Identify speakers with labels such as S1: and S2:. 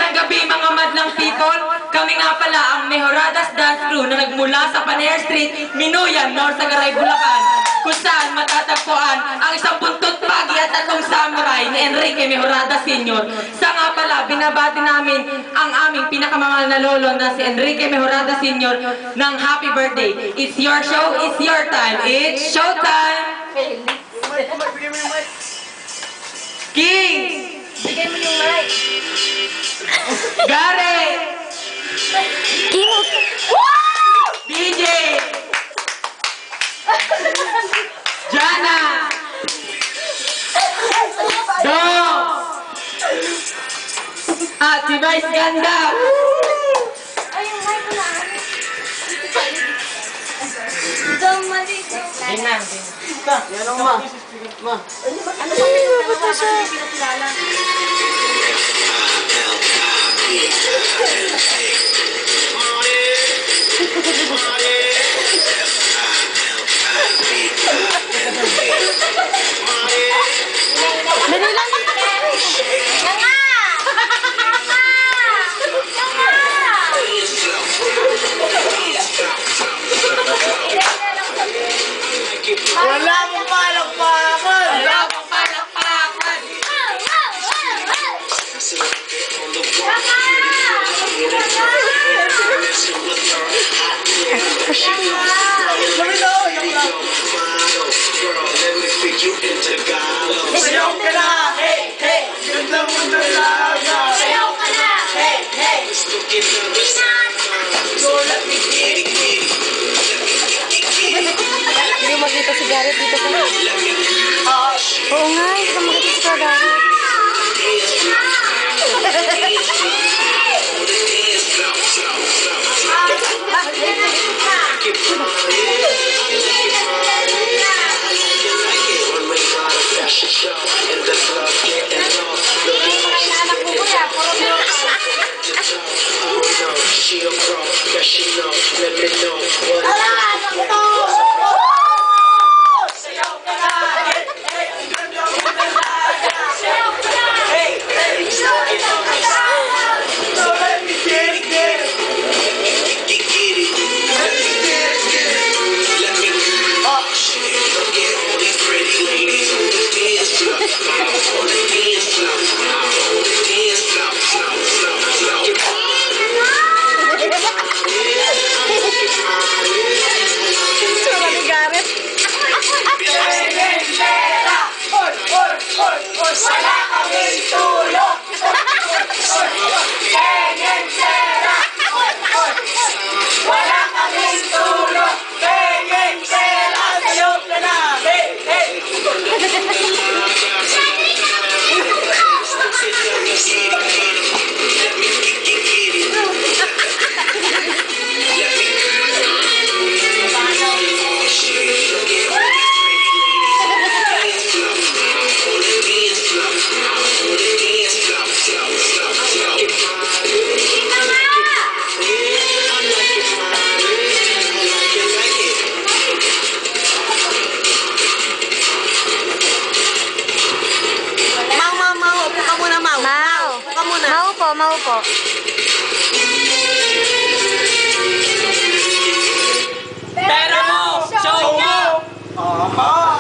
S1: Magandang gabi mga madlang people. Kami nga pala ang Mejoradas Dance Crew na nagmula sa Paner Street, Minuyan, North Sagaray, Bulacan, kung saan matatagpuan ang isang buntot pagi at tatlong samurai ni Enrique Mejoradas Sr. Sa nga pala, binabati namin ang aming pinakamamahal na lolo na si Enrique Mejoradas Sr. ng happy birthday. It's your show, it's your time. It's showtime! King!
S2: Bigay mo yung mic.
S1: Gary!
S2: King!
S1: DJ! Jana! Dong! At si Vice Ganda!
S2: Ay, yung mic na. Dong, mali.
S1: Tingnan,
S3: Yan o, ma. Ma.
S2: Ano ba pinakilala?
S1: Dali lang!
S3: Wala mong palakpakan!
S1: Wala pang palakpakan!
S3: Sabi na, yung lang. Sayaw ka na! Hey, hey! Ganda mo na laga!
S2: Sayaw ka na! Hey, hey!
S4: Hindi makita si Garrett dito pa. Oo nga, hindi ka makita si Garrett. Mau po.
S1: Pero mo! Show mo!